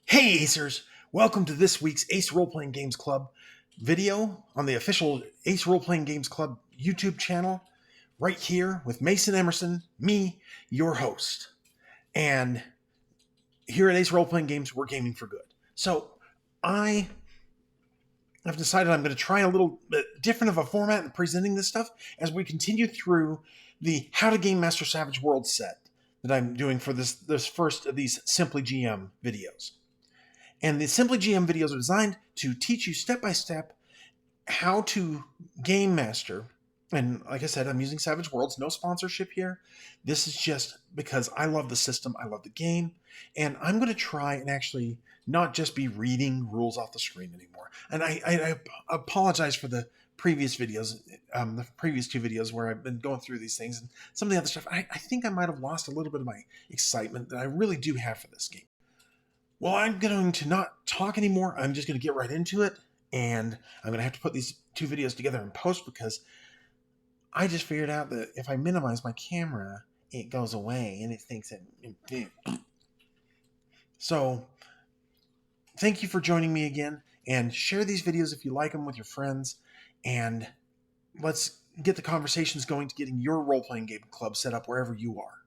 Hey Acers! Welcome to this week's Ace Role-Playing Games Club video on the official Ace Role-Playing Games Club YouTube channel, right here with Mason Emerson, me, your host. And here at Ace Role-Playing Games, we're gaming for good. So I've decided I'm going to try a little bit different of a format in presenting this stuff as we continue through the How to Game Master Savage Worlds set that I'm doing for this first of these Simply GM videos. And the Simply GM videos are designed to teach you step by step how to game master. And like I said, I'm using Savage Worlds, no sponsorship here. This is just because I love the system, I love the game, and I'm going to try and actually not just be reading rules off the screen anymore. And I apologize for the previous videos, the previous two videos where I've been going through these things and some of the other stuff. I think I might have lost a little bit of my excitement that I really do have for this game. Well, I'm going to not talk anymore. I'm just going to get right into it. And I'm going to have to put these two videos together in post because I just figured out that if I minimize my camera, it goes away and it thinks it. So, thank you for joining me again. And share these videos if you like them with your friends. And let's get the conversations going to getting your role-playing game club set up wherever you are.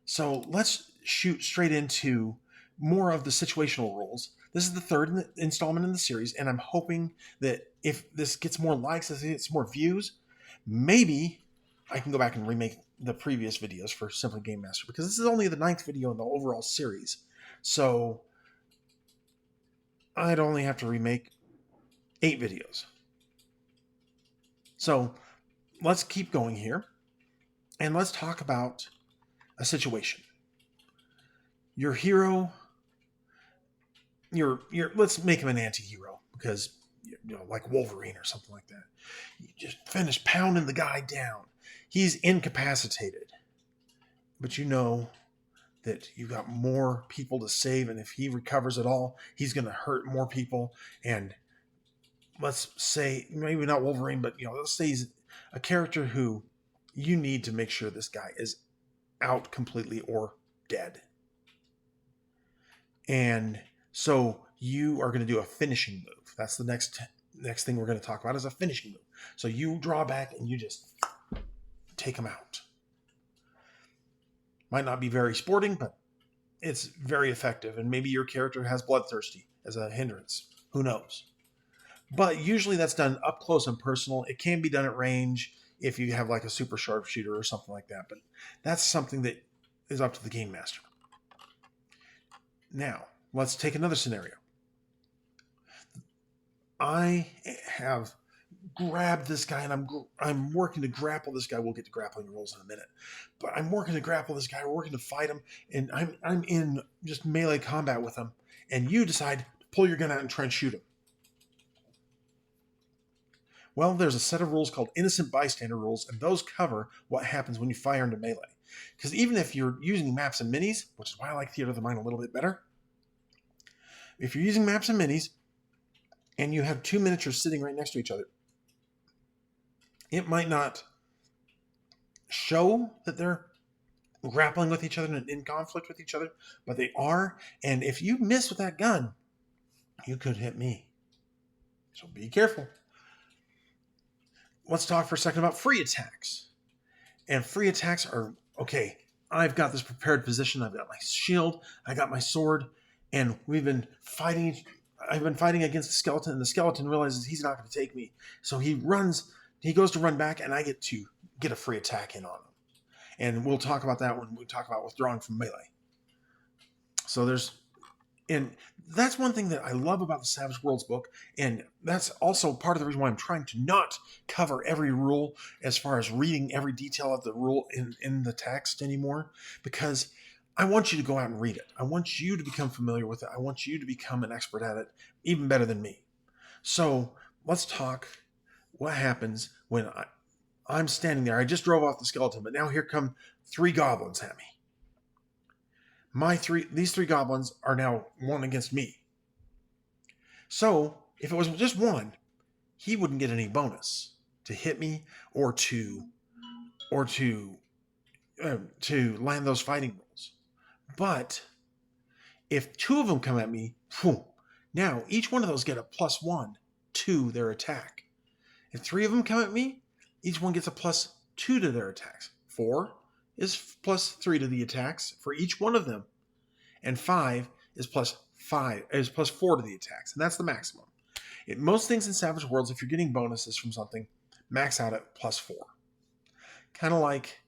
So, let's shoot straight into more of the situational rules. This is the third installment in the series, and I'm hoping that if this gets more likes, if it gets more views, maybe I can go back and remake the previous videos for Simply Game Master, because this is only the 9th video in the overall series. So I'd only have to remake 8 videos. So let's keep going here, and let's talk about a situation. Your hero, let's make him an anti-hero, because like Wolverine or something like that. You just finish pounding the guy down. He's incapacitated, but you know that you've got more people to save, and if he recovers at all, he's going to hurt more people. And let's say, maybe not Wolverine, but let's say he's a character who you need to make sure this guy is out completely or dead. And so you are going to do a finishing move. That's the next thing we're going to talk about is a finishing move. So you draw back and you just take him out. Might not be very sporting, but it's very effective. And maybe your character has bloodthirsty as a hindrance. Who knows? But usually that's done up close and personal. It can be done at range if you have like a super sharpshooter or something like that. But that's something that is up to the game master. Now, let's take another scenario. I have grabbed this guy and I'm working to grapple this guy. We'll get to grappling rules in a minute. But I'm working to grapple this guy. We're working to fight him. And I'm in just melee combat with him. And you decide to pull your gun out and try and shoot him. Well, there's a set of rules called innocent bystander rules, and those cover what happens when you fire into melee. Because even if you're using maps and minis, which is why I like Theater of the Mind a little bit better, if you're using maps and minis, and you have two miniatures sitting right next to each other, it might not show that they're grappling with each other and in conflict with each other, but they are. And if you miss with that gun, you could hit me. So be careful. Let's talk for a second about free attacks. And free attacks are, okay, I've got this prepared position. I've got my shield. I got my sword. And we've been fighting. I've been fighting against the skeleton, and the skeleton realizes he's not going to take me. So he goes to run back, and I get to get a free attack in on him. And we'll talk about that when we talk about withdrawing from melee. So and that's one thing that I love about the Savage Worlds book, and that's also part of the reason why I'm trying to not cover every rule as far as reading every detail of the rule in the text anymore, because I want you to go out and read it. I want you to become familiar with it. I want you to become an expert at it, even better than me. So let's talk what happens when I'm standing there. I just drove off the skeleton, but now here come 3 goblins at me. These 3 goblins are now one against me. So if it was just one, he wouldn't get any bonus to hit me or to land those fighting rolls. But If 2 of them come at me, now each one of those get a +1 to their attack. If 3 of them come at me, each one gets a +2 to their attacks. 4 is +3 to the attacks for each one of them. And 5 is +4 to the attacks. And that's the maximum. Most things in Savage Worlds, if you're getting bonuses from something, max out at +4. Kind of like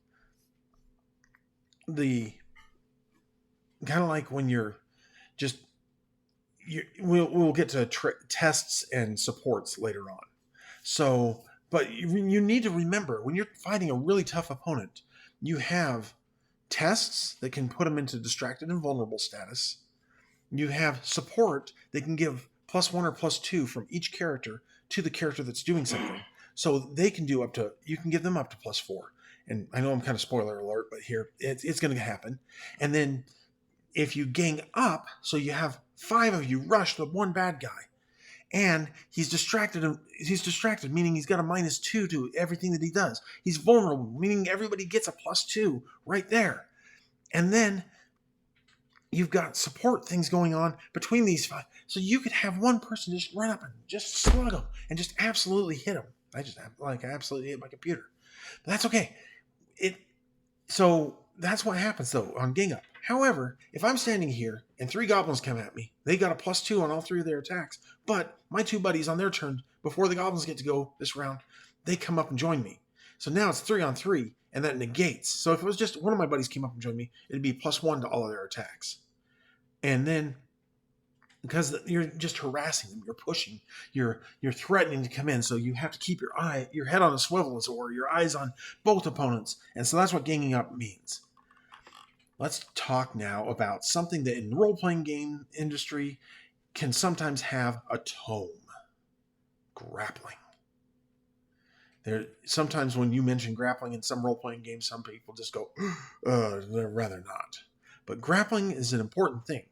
when you're just we'll get to tests and supports later on. So, but you need to remember, when you're fighting a really tough opponent, you have tests that can put them into distracted and vulnerable status. You have support that can give +1 or +2 from each character to the character that's doing something. So they can do you can give them up to +4. And I know I'm kind of spoiler alert, but here it's going to happen. And then if you gang up, so you have 5 of you rush the one bad guy, and he's distracted, meaning he's got a -2 to everything that he does. He's vulnerable, meaning everybody gets a +2 right there. And then you've got support things going on between these 5. So you could have one person just run up and just slug them and just absolutely hit them. I absolutely hit my computer. But that's okay. So that's what happens, though, on gang up. However, if I'm standing here and 3 goblins come at me, they got a +2 on all 3 of their attacks, but my 2 buddies on their turn, before the goblins get to go this round, they come up and join me. So now it's 3 on 3, and that negates. So if it was just one of my buddies came up and joined me, it'd be +1 to all of their attacks. And then, because you're just harassing them, you're pushing, you're threatening to come in, so you have to keep your head on a swivel, as it were, your eyes on both opponents. And so that's what ganging up means. Let's talk now about something that in the role-playing game industry can sometimes have a tome. Grappling. Sometimes when you mention grappling in some role-playing games, some people just go, they'd rather not. But grappling is an important thing,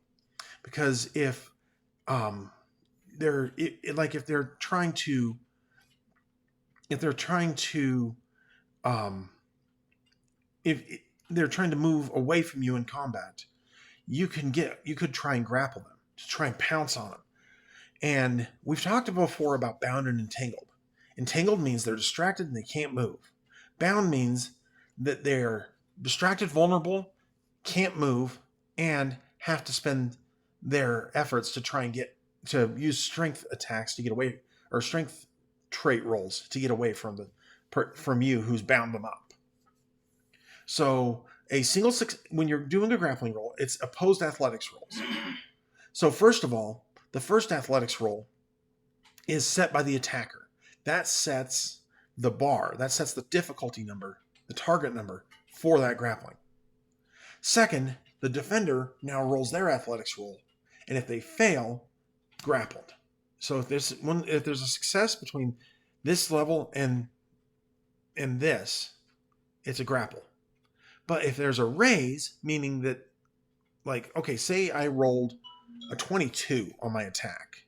because if they're trying to move away from you in combat, you could try and grapple them, to try and pounce on them. And we've talked before about bound and entangled. Entangled means they're distracted and they can't move. Bound means that they're distracted, vulnerable, can't move, and have to spend their efforts to try and use strength attacks to get away, or strength trait rolls to get away from you who's bound them up. So when you're doing a grappling roll, it's opposed athletics rolls. So first of all, the first athletics roll is set by the attacker. That sets the bar. That sets the difficulty number, the target number for that grappling. Second, the defender now rolls their athletics roll, and if they fail, grappled. So if there's a success between this level and this, it's a grapple. But if there's a raise, meaning that, say I rolled a 22 on my attack,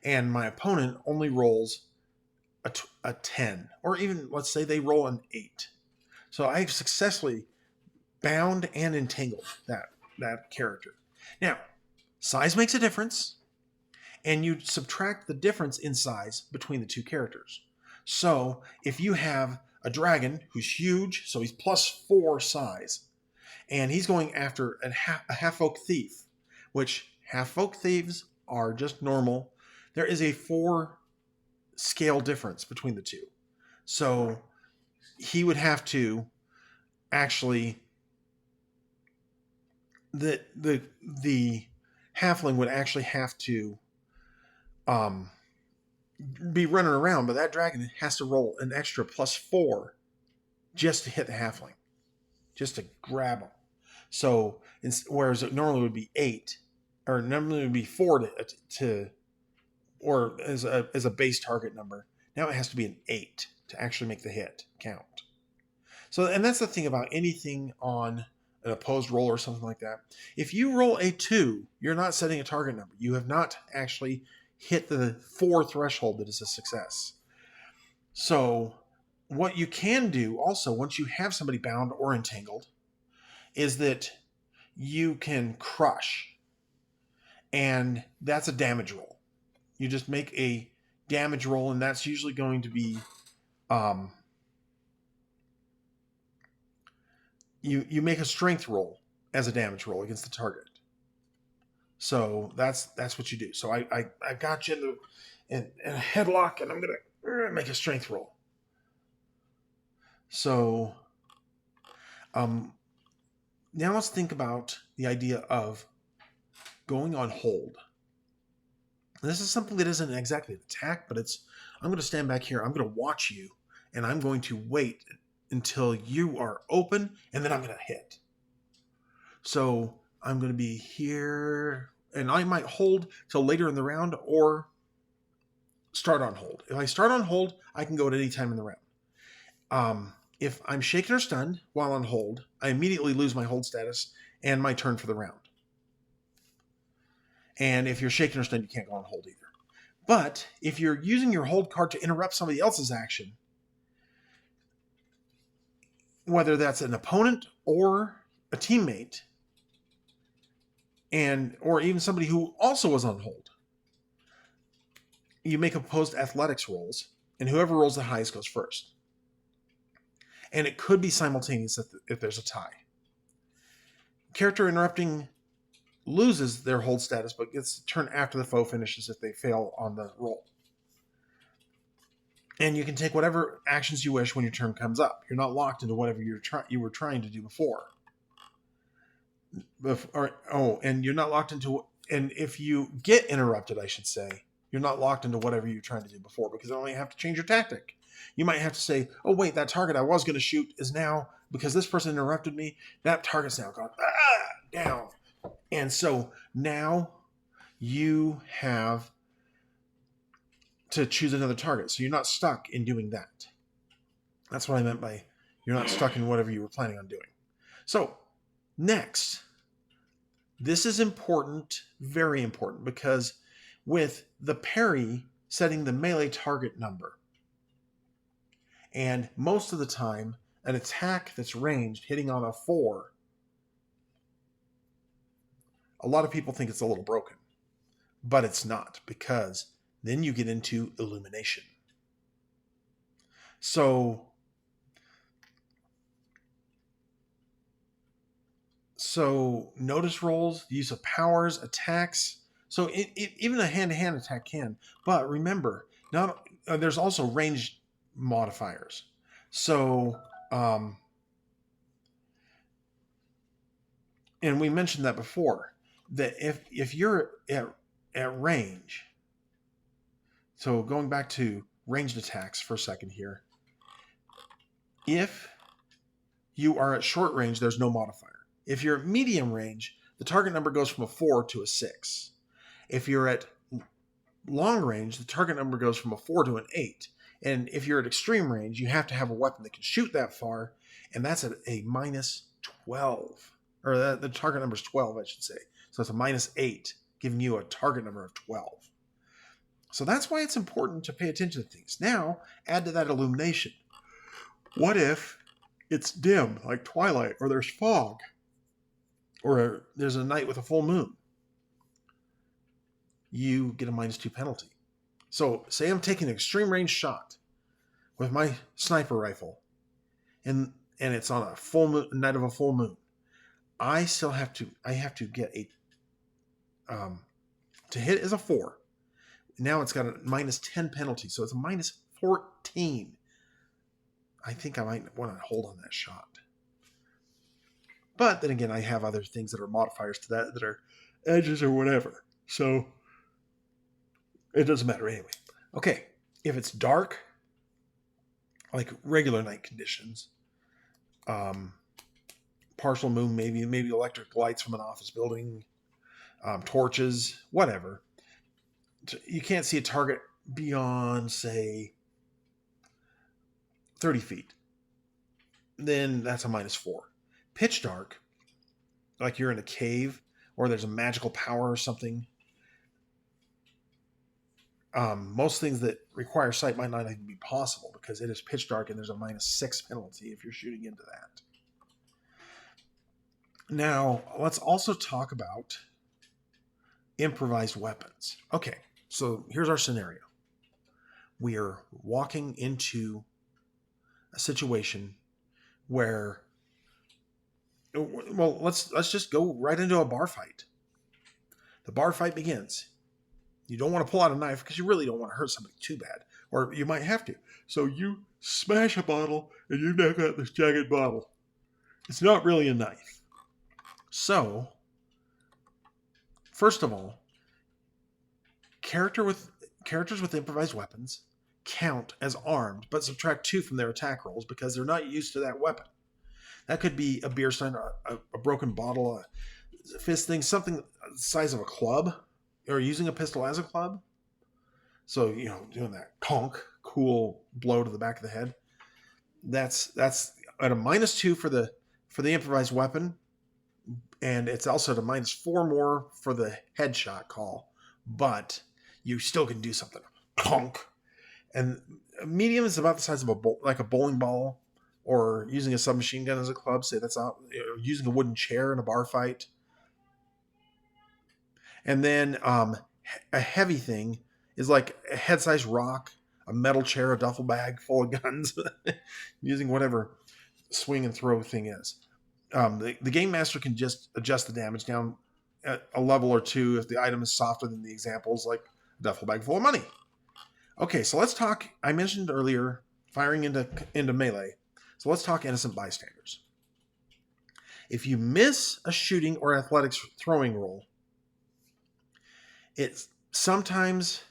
and my opponent only rolls a 10, or even, let's say they roll an 8. So I've successfully bound and entangled that character. Now, size makes a difference, and you subtract the difference in size between the 2 characters. So if you have a dragon who's huge, so he's +4 size, and he's going after a half-folk thief, which half-folk thieves are just normal. There is a 4 scale difference between the 2. So he would have to actually, the halfling would actually have to be running around, but that dragon has to roll an extra +4 just to hit the halfling, just to grab him. So whereas it normally would be 8, or normally it would be 4 or as a base target number, now it has to be an 8 to actually make the hit count. So, and that's the thing about anything on an opposed roll or something like that. If you roll a 2, you're not setting a target number. You have not actually hit the 4 threshold that is a success. So what you can do also, once you have somebody bound or entangled, is that you can crush, and that's a damage roll. You just make a damage roll, and that's usually going to be you make a strength roll as a damage roll against the target. So that's what you do. So I got you in a headlock, and I'm gonna make a strength roll. So now let's think about the idea of going on hold. And this is something that isn't exactly an attack, but I'm going to stand back here. I'm going to watch you, and I'm going to wait until you are open, and then I'm going to hit. So I'm going to be here, and I might hold till later in the round or start on hold. If I start on hold, I can go at any time in the round. If I'm shaken or stunned while on hold, I immediately lose my hold status and my turn for the round. And if you're shaken or stunned, you can't go on hold either. But if you're using your hold card to interrupt somebody else's action, whether that's an opponent or a teammate, or even somebody who also was on hold, you make opposed athletics rolls, and whoever rolls the highest goes first. And it could be simultaneous if there's a tie. Character interrupting loses their hold status, but gets the turn after the foe finishes if they fail on the roll. And you can take whatever actions you wish when your turn comes up. You're not locked into whatever you were trying to do before. And you're not locked into... And if you get interrupted, I should say, you're not locked into whatever you're trying to do before, because you only have to change your tactic. You might have to say, oh, wait, that target I was going to shoot is now, because this person interrupted me, that target's now gone down. And so now you have to choose another target. So you're not stuck in doing that. That's what I meant by you're not stuck in whatever you were planning on doing. So next, this is important, very important, because with the parry setting the melee target number, and most of the time, an attack that's ranged hitting on a 4, a lot of people think it's a little broken, but it's not, because then you get into illumination. So notice rolls, use of powers, attacks. So even a hand-to-hand attack can. But remember, there's also range modifiers. So, and we mentioned that before, that if you're at range, so going back to ranged attacks for a second here, if you are at short range, there's no modifier. If you're at medium range, the target number goes from a 4 to a 6. If you're at long range, the target number goes from a 4 to an 8. And if you're at extreme range, you have to have a weapon that can shoot that far, and that's at a minus 12. Or the target number is 12, I should say. So it's a minus 8, giving you a target number of 12. So that's why it's important to pay attention to things. Now, add to that illumination. What if it's dim, like twilight, or there's fog, or there's a night with a full moon? You get a -2 penalty. So say I'm taking an extreme range shot with my sniper rifle, and it's on a full moon, night of a full moon. I have to get a to hit is a 4. Now it's got a -10 penalty, so it's a -14. I think I might want to hold on that shot. But then again, I have other things that are modifiers to that are edges or whatever. So it doesn't matter anyway. Okay, if it's dark, like regular night conditions, partial moon, maybe electric lights from an office building, torches, whatever. You can't see a target beyond, say, 30 feet. Then that's a -4. Pitch dark, like you're in a cave or there's a magical power or something. Most things that require sight might not even be possible because it is pitch dark and there's a -6 penalty if you're shooting into that. Now, let's also talk about improvised weapons. Okay, so here's our scenario. We are walking into a situation where, well, let's just go right into a bar fight. The bar fight begins. You don't want to pull out a knife because you really don't want to hurt somebody too bad, or you might have to. So you smash a bottle and you knock out this jagged bottle. It's not really a knife. So, first of all, characters with improvised weapons count as armed, but subtract 2 from their attack rolls because they're not used to that weapon. That could be a beer stein, a broken bottle, a fist thing, something the size of a club, or using a pistol as a club. So, doing that conk, cool blow to the back of the head. That's at a -2 for the improvised weapon, and it's also at a -4 more for the headshot call. But you still can do something. Conk. And medium is about the size of like a bowling ball, or using a submachine gun as a club. Say that's out. Using a wooden chair in a bar fight. And then a heavy thing is like a head-sized rock, a metal chair, a duffel bag full of guns, using whatever swing and throw thing is. The game master can just adjust the damage down at a level or 2 if the item is softer than the examples, like a duffel bag full of money. Okay, so let's talk. I mentioned earlier firing into melee. So let's talk innocent bystanders. If you miss a shooting or athletics throwing roll, it sometimes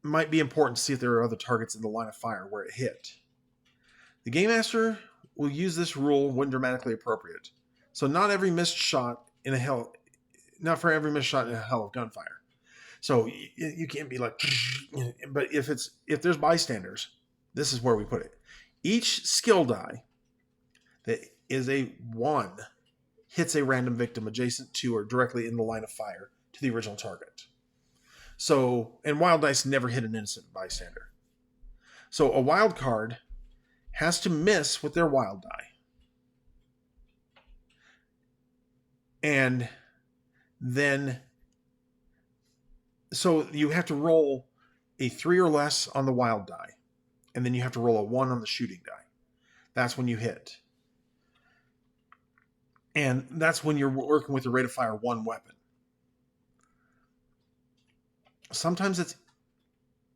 might be important to see if there are other targets in the line of fire where it hit. The game master will use this rule when dramatically appropriate. So not for every missed shot in a hell of gunfire. So you can't be like, but if there's bystanders, this is where we put it. Each skill die that is a 1 hits a random victim adjacent to or directly in the line of fire to the original target. So, and wild dice never hit an innocent bystander. So a wild card has to miss with their wild die. And then, so you have to roll a 3 or less on the wild die. And then you have to roll a 1 on the shooting die. That's when you hit. And that's when you're working with a rate of fire 1 weapon. Sometimes it's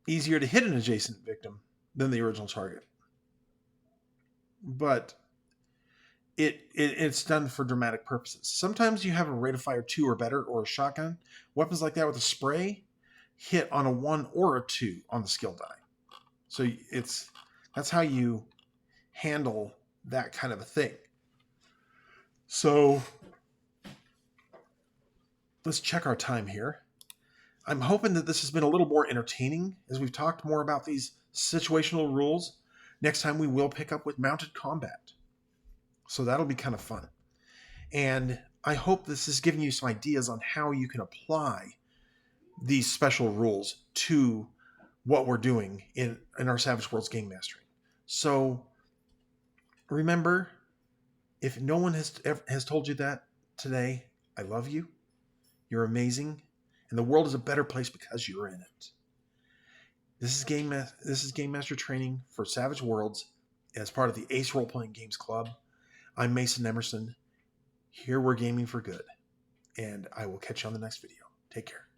easier to hit an adjacent victim than the original target. But it's done for dramatic purposes. Sometimes you have a rate of fire 2 or better, or a shotgun. Weapons like that with a spray hit on a 1 or a 2 on the skill die. So that's how you handle that kind of a thing. So let's check our time here. I'm hoping that this has been a little more entertaining as we've talked more about these situational rules. Next time we will pick up with mounted combat. So that'll be kind of fun. And I hope this is giving you some ideas on how you can apply these special rules to what we're doing in our Savage Worlds game mastering. So remember, if no one has told you that today, I love you. You're amazing. And the world is a better place because you're in it. This is Game Master training for Savage Worlds as part of the Ace Role Playing Games Club. I'm Mason Emerson. Here we're gaming for good. And I will catch you on the next video. Take care.